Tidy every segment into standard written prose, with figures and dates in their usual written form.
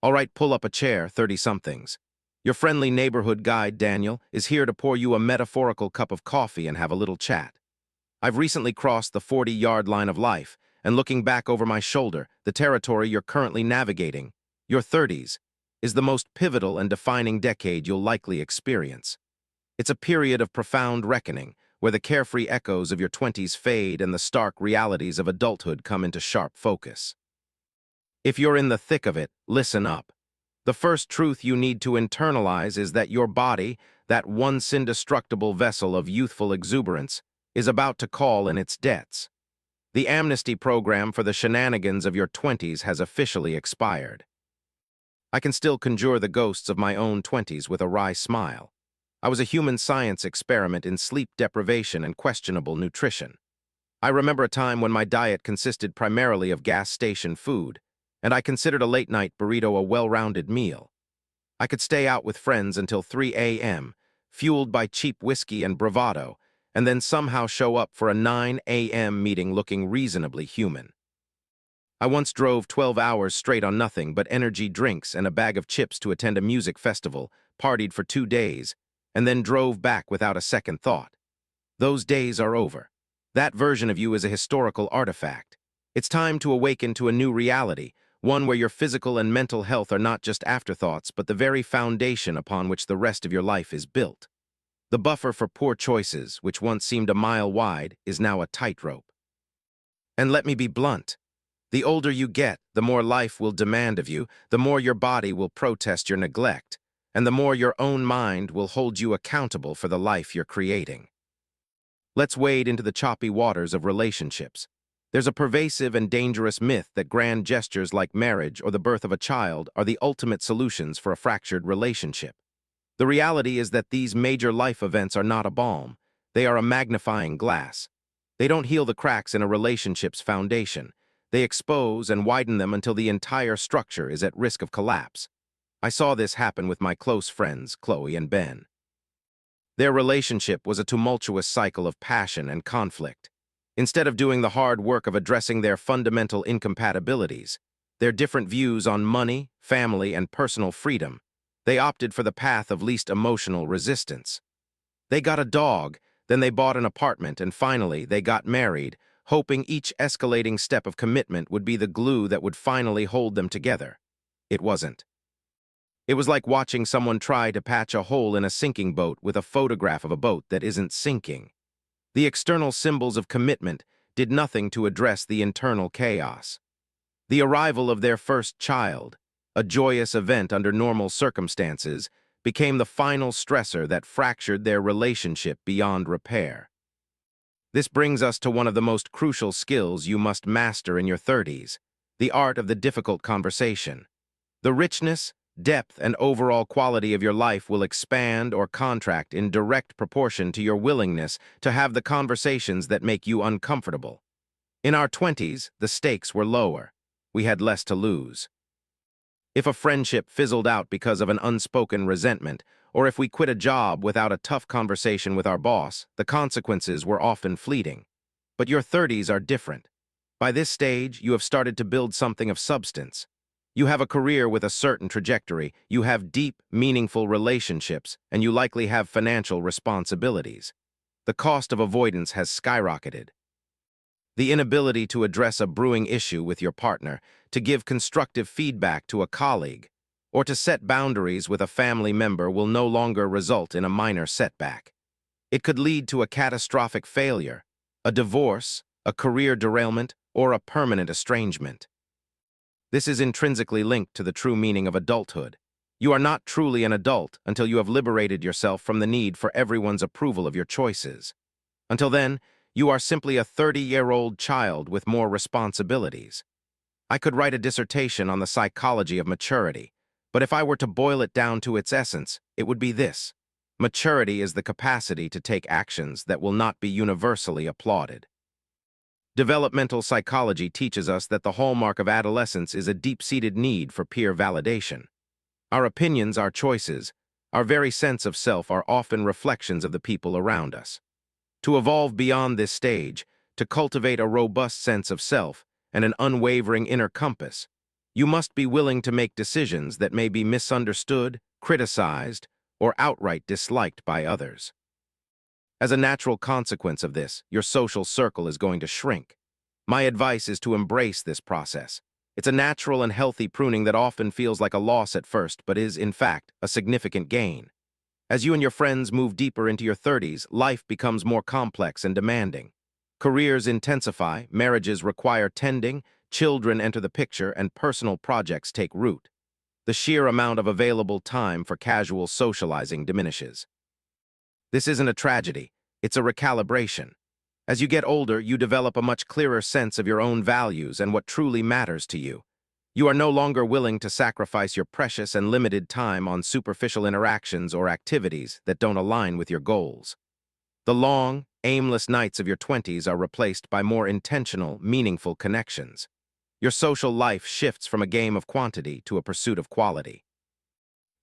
All right, pull up a chair, 30-somethings. Your friendly neighborhood guide, Daniel, is here to pour you a metaphorical cup of coffee and have a little chat. I've recently crossed the 40-yard line of life, and looking back over my shoulder, the territory you're currently navigating, your 30s, is the most pivotal and defining decade you'll likely experience. It's a period of profound reckoning, where the carefree echoes of your 20s fade and the stark realities of adulthood come into sharp focus. If you're in the thick of it, listen up. The first truth you need to internalize is that your body, that once indestructible vessel of youthful exuberance, is about to call in its debts. The amnesty program for the shenanigans of your 20s has officially expired. I can still conjure the ghosts of my own 20s with a wry smile. I was a human science experiment in sleep deprivation and questionable nutrition. I remember a time when my diet consisted primarily of gas station food, and I considered a late-night burrito a well-rounded meal. I could stay out with friends until 3 a.m., fueled by cheap whiskey and bravado, and then somehow show up for a 9 a.m. meeting looking reasonably human. I once drove 12 hours straight on nothing but energy drinks and a bag of chips to attend a music festival, partied for 2 days, and then drove back without a second thought. Those days are over. That version of you is a historical artifact. It's time to awaken to a new reality, one where your physical and mental health are not just afterthoughts, but the very foundation upon which the rest of your life is built. The buffer for poor choices, which once seemed a mile wide, is now a tightrope. And let me be blunt. The older you get, the more life will demand of you, the more your body will protest your neglect, and the more your own mind will hold you accountable for the life you're creating. Let's wade into the choppy waters of relationships. There's a pervasive and dangerous myth that grand gestures like marriage or the birth of a child are the ultimate solutions for a fractured relationship. The reality is that these major life events are not a balm. They are a magnifying glass. They don't heal the cracks in a relationship's foundation. They expose and widen them until the entire structure is at risk of collapse. I saw this happen with my close friends, Chloe and Ben. Their relationship was a tumultuous cycle of passion and conflict. Instead of doing the hard work of addressing their fundamental incompatibilities, their different views on money, family, and personal freedom, they opted for the path of least emotional resistance. They got a dog, then they bought an apartment, and finally they got married, hoping each escalating step of commitment would be the glue that would finally hold them together. It wasn't. It was like watching someone try to patch a hole in a sinking boat with a photograph of a boat that isn't sinking. The external symbols of commitment did nothing to address the internal chaos. The arrival of their first child, a joyous event under normal circumstances, became the final stressor that fractured their relationship beyond repair. This brings us to one of the most crucial skills you must master in your 30s, the art of the difficult conversation. The richness, depth, and overall quality of your life will expand or contract in direct proportion to your willingness to have the conversations that make you uncomfortable. In our 20s, the stakes were lower. We had less to lose. If a friendship fizzled out because of an unspoken resentment, or if we quit a job without a tough conversation with our boss, the consequences were often fleeting. But your 30s are different. By this stage, you have started to build something of substance. You have a career with a certain trajectory, you have deep, meaningful relationships, and you likely have financial responsibilities. The cost of avoidance has skyrocketed. The inability to address a brewing issue with your partner, to give constructive feedback to a colleague, or to set boundaries with a family member will no longer result in a minor setback. It could lead to a catastrophic failure, a divorce, a career derailment, or a permanent estrangement. This is intrinsically linked to the true meaning of adulthood. You are not truly an adult until you have liberated yourself from the need for everyone's approval of your choices. Until then, you are simply a 30-year-old child with more responsibilities. I could write a dissertation on the psychology of maturity, but if I were to boil it down to its essence, it would be this. Maturity is the capacity to take actions that will not be universally applauded. Developmental psychology teaches us that the hallmark of adolescence is a deep-seated need for peer validation. Our opinions, our choices, our very sense of self are often reflections of the people around us. To evolve beyond this stage, to cultivate a robust sense of self and an unwavering inner compass, you must be willing to make decisions that may be misunderstood, criticized, or outright disliked by others. As a natural consequence of this, your social circle is going to shrink. My advice is to embrace this process. It's a natural and healthy pruning that often feels like a loss at first, but is, in fact, a significant gain. As you and your friends move deeper into your 30s, life becomes more complex and demanding. Careers intensify, marriages require tending, children enter the picture, and personal projects take root. The sheer amount of available time for casual socializing diminishes. This isn't a tragedy, it's a recalibration. As you get older, you develop a much clearer sense of your own values and what truly matters to you. You are no longer willing to sacrifice your precious and limited time on superficial interactions or activities that don't align with your goals. The long, aimless nights of your 20s are replaced by more intentional, meaningful connections. Your social life shifts from a game of quantity to a pursuit of quality.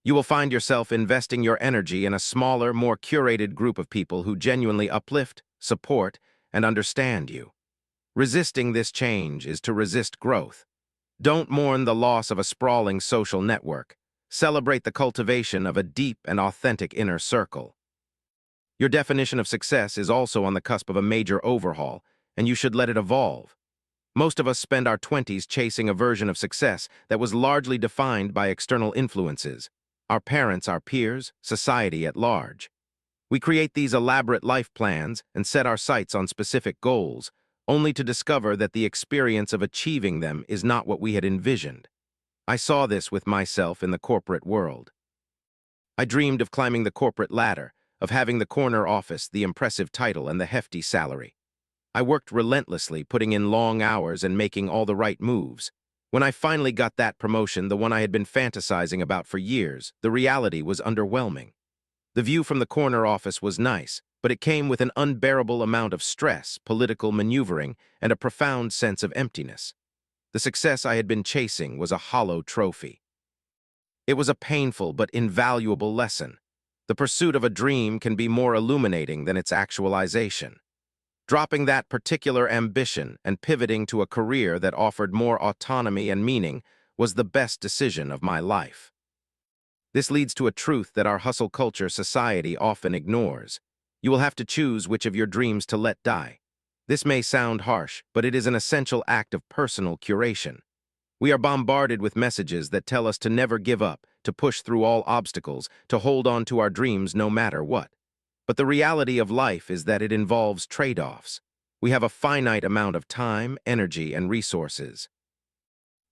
You will find yourself investing your energy in a smaller, more curated group of people who genuinely uplift, support, and understand you. Resisting this change is to resist growth. Don't mourn the loss of a sprawling social network. Celebrate the cultivation of a deep and authentic inner circle. Your definition of success is also on the cusp of a major overhaul, and you should let it evolve. Most of us spend our 20s chasing a version of success that was largely defined by external influences, our parents, our peers, society at large. We create these elaborate life plans and set our sights on specific goals, only to discover that the experience of achieving them is not what we had envisioned. I saw this with myself in the corporate world. I dreamed of climbing the corporate ladder, of having the corner office, the impressive title, and the hefty salary. I worked relentlessly, putting in long hours and making all the right moves. When I finally got that promotion, the one I had been fantasizing about for years, the reality was underwhelming. The view from the corner office was nice, but it came with an unbearable amount of stress, political maneuvering, and a profound sense of emptiness. The success I had been chasing was a hollow trophy. It was a painful but invaluable lesson. The pursuit of a dream can be more illuminating than its actualization. Dropping that particular ambition and pivoting to a career that offered more autonomy and meaning was the best decision of my life. This leads to a truth that our hustle culture society often ignores. You will have to choose which of your dreams to let die. This may sound harsh, but it is an essential act of personal curation. We are bombarded with messages that tell us to never give up, to push through all obstacles, to hold on to our dreams no matter what. But the reality of life is that it involves trade-offs. We have a finite amount of time, energy, and resources.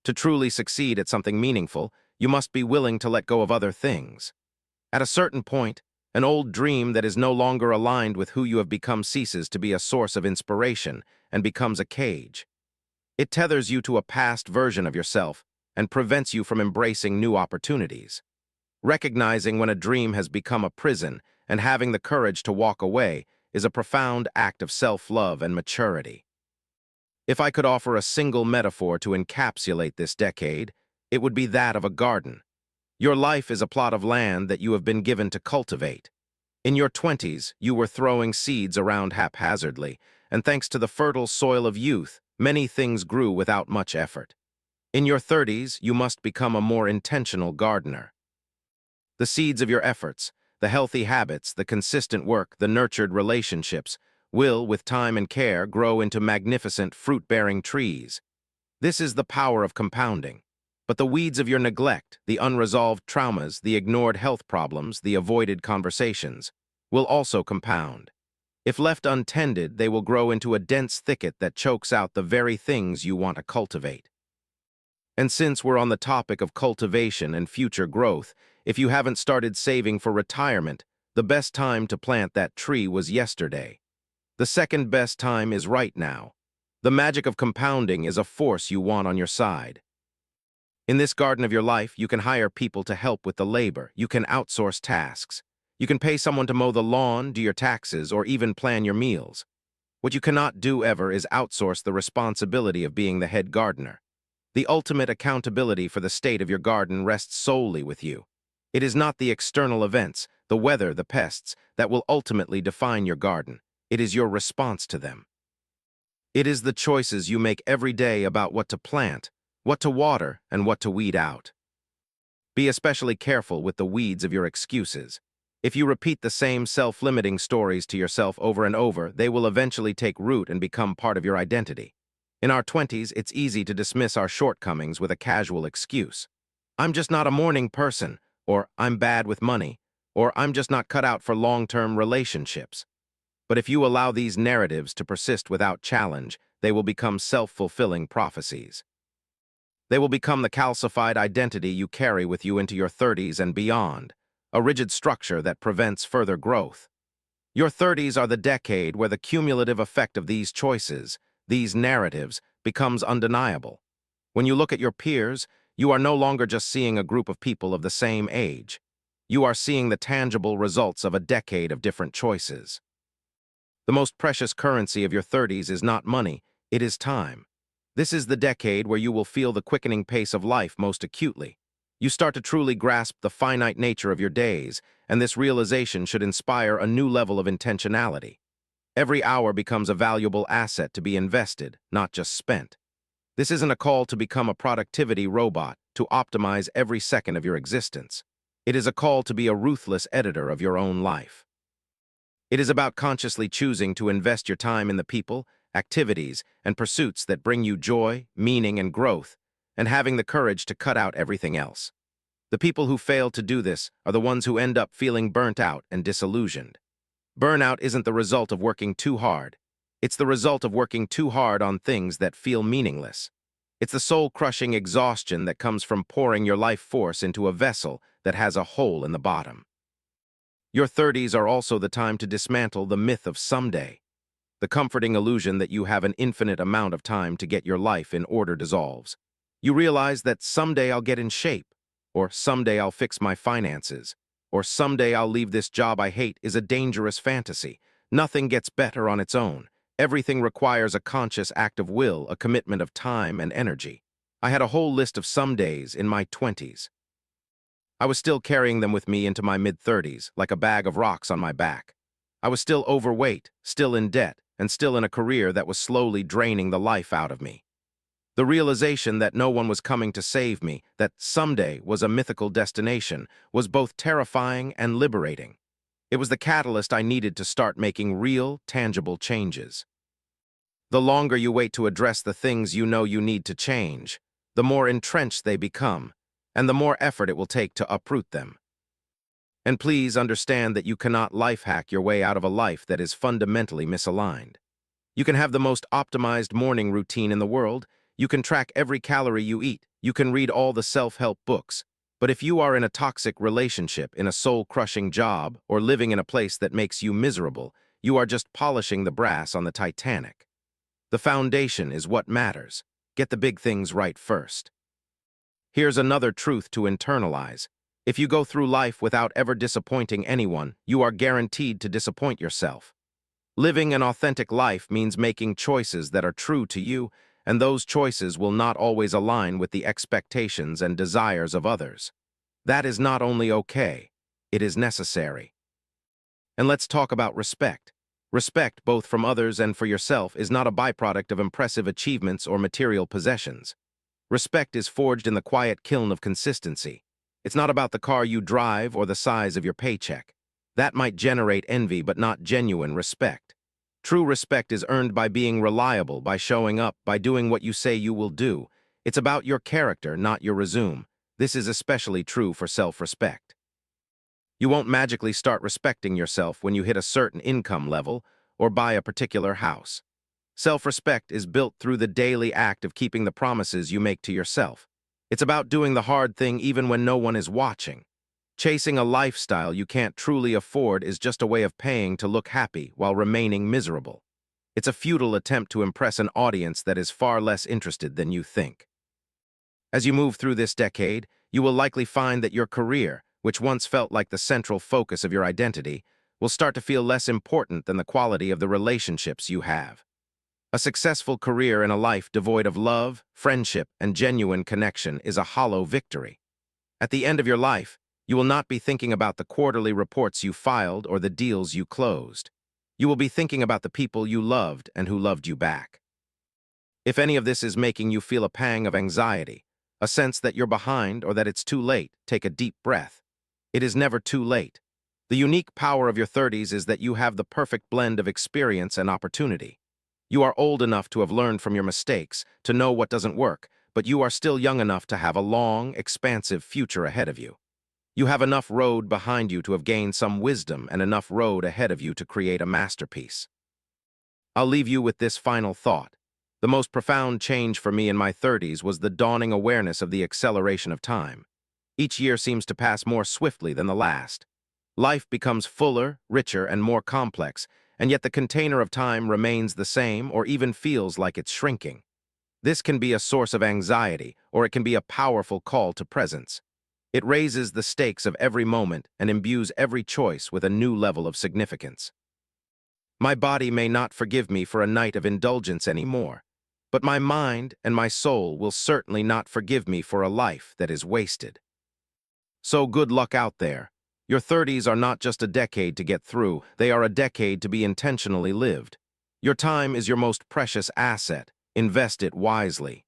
To truly succeed at something meaningful, you must be willing to let go of other things. At a certain point, an old dream that is no longer aligned with who you have become ceases to be a source of inspiration and becomes a cage. It tethers you to a past version of yourself and prevents you from embracing new opportunities. Recognizing when a dream has become a prison and having the courage to walk away is a profound act of self-love and maturity. If I could offer a single metaphor to encapsulate this decade, it would be that of a garden. Your life is a plot of land that you have been given to cultivate. In your 20s, you were throwing seeds around haphazardly, and thanks to the fertile soil of youth, many things grew without much effort. In your 30s, you must become a more intentional gardener. The seeds of your efforts, the healthy habits, the consistent work, the nurtured relationships, will, with time and care, grow into magnificent fruit-bearing trees. This is the power of compounding. But the weeds of your neglect, the unresolved traumas, the ignored health problems, the avoided conversations, will also compound. If left untended, they will grow into a dense thicket that chokes out the very things you want to cultivate. And since we're on the topic of cultivation and future growth, if you haven't started saving for retirement, the best time to plant that tree was yesterday. The second best time is right now. The magic of compounding is a force you want on your side. In this garden of your life, you can hire people to help with the labor. You can outsource tasks. You can pay someone to mow the lawn, do your taxes, or even plan your meals. What you cannot do ever is outsource the responsibility of being the head gardener. The ultimate accountability for the state of your garden rests solely with you. It is not the external events, the weather, the pests, that will ultimately define your garden. It is your response to them. It is the choices you make every day about what to plant, what to water and what to weed out. Be especially careful with the weeds of your excuses. If you repeat the same self-limiting stories to yourself over and over, they will eventually take root and become part of your identity. In our 20s, it's easy to dismiss our shortcomings with a casual excuse. I'm just not a morning person, or I'm bad with money, or I'm just not cut out for long-term relationships. But if you allow these narratives to persist without challenge, they will become self-fulfilling prophecies. They will become the calcified identity you carry with you into your 30s and beyond, a rigid structure that prevents further growth. Your 30s are the decade where the cumulative effect of these choices, these narratives, becomes undeniable. When you look at your peers, you are no longer just seeing a group of people of the same age. You are seeing the tangible results of a decade of different choices. The most precious currency of your 30s is not money, it is time. This is the decade where you will feel the quickening pace of life most acutely. You start to truly grasp the finite nature of your days, and this realization should inspire a new level of intentionality. Every hour becomes a valuable asset to be invested, not just spent. This isn't a call to become a productivity robot, to optimize every second of your existence. It is a call to be a ruthless editor of your own life. It is about consciously choosing to invest your time in the people, activities, and pursuits that bring you joy, meaning, and growth, and having the courage to cut out everything else. The people who fail to do this are the ones who end up feeling burnt out and disillusioned. Burnout isn't the result of working too hard. It's the result of working too hard on things that feel meaningless. It's the soul-crushing exhaustion that comes from pouring your life force into a vessel that has a hole in the bottom. Your 30s are also the time to dismantle the myth of someday. The comforting illusion that you have an infinite amount of time to get your life in order dissolves. You realize that someday I'll get in shape, or someday I'll fix my finances, or someday I'll leave this job I hate is a dangerous fantasy. Nothing gets better on its own. Everything requires a conscious act of will, a commitment of time and energy. I had a whole list of somedays in my 20s. I was still carrying them with me into my mid-30s, like a bag of rocks on my back. I was still overweight, still in debt, and still in a career that was slowly draining the life out of me. The realization that no one was coming to save me, that someday was a mythical destination, was both terrifying and liberating. It was the catalyst I needed to start making real, tangible changes. The longer you wait to address the things you know you need to change, the more entrenched they become, and the more effort it will take to uproot them. And please understand that you cannot life hack your way out of a life that is fundamentally misaligned. You can have the most optimized morning routine in the world, you can track every calorie you eat, you can read all the self-help books, but if you are in a toxic relationship, in a soul-crushing job, or living in a place that makes you miserable, you are just polishing the brass on the Titanic. The foundation is what matters. Get the big things right first. Here's another truth to internalize. If you go through life without ever disappointing anyone, you are guaranteed to disappoint yourself. Living an authentic life means making choices that are true to you, and those choices will not always align with the expectations and desires of others. That is not only okay, it is necessary. And let's talk about respect. Respect, both from others and for yourself, is not a byproduct of impressive achievements or material possessions. Respect is forged in the quiet kiln of consistency. It's not about the car you drive or the size of your paycheck. That might generate envy, but not genuine respect. True respect is earned by being reliable, by showing up, by doing what you say you will do. It's about your character, not your resume. This is especially true for self-respect. You won't magically start respecting yourself when you hit a certain income level or buy a particular house. Self-respect is built through the daily act of keeping the promises you make to yourself. It's about doing the hard thing even when no one is watching. Chasing a lifestyle you can't truly afford is just a way of paying to look happy while remaining miserable. It's a futile attempt to impress an audience that is far less interested than you think. As you move through this decade, you will likely find that your career, which once felt like the central focus of your identity, will start to feel less important than the quality of the relationships you have. A successful career in a life devoid of love, friendship, and genuine connection is a hollow victory. At the end of your life, you will not be thinking about the quarterly reports you filed or the deals you closed. You will be thinking about the people you loved and who loved you back. If any of this is making you feel a pang of anxiety, a sense that you're behind or that it's too late, take a deep breath. It is never too late. The unique power of your 30s is that you have the perfect blend of experience and opportunity. You are old enough to have learned from your mistakes, to know what doesn't work, but you are still young enough to have a long, expansive future ahead of you. You have enough road behind you to have gained some wisdom and enough road ahead of you to create a masterpiece. I'll leave you with this final thought. The most profound change for me in my 30s was the dawning awareness of the acceleration of time. Each year seems to pass more swiftly than the last. Life becomes fuller, richer, and more complex, and yet the container of time remains the same or even feels like it's shrinking. This can be a source of anxiety, or it can be a powerful call to presence. It raises the stakes of every moment and imbues every choice with a new level of significance. My body may not forgive me for a night of indulgence anymore, but my mind and my soul will certainly not forgive me for a life that is wasted. So good luck out there. Your 30s are not just a decade to get through, they are a decade to be intentionally lived. Your time is your most precious asset. Invest it wisely.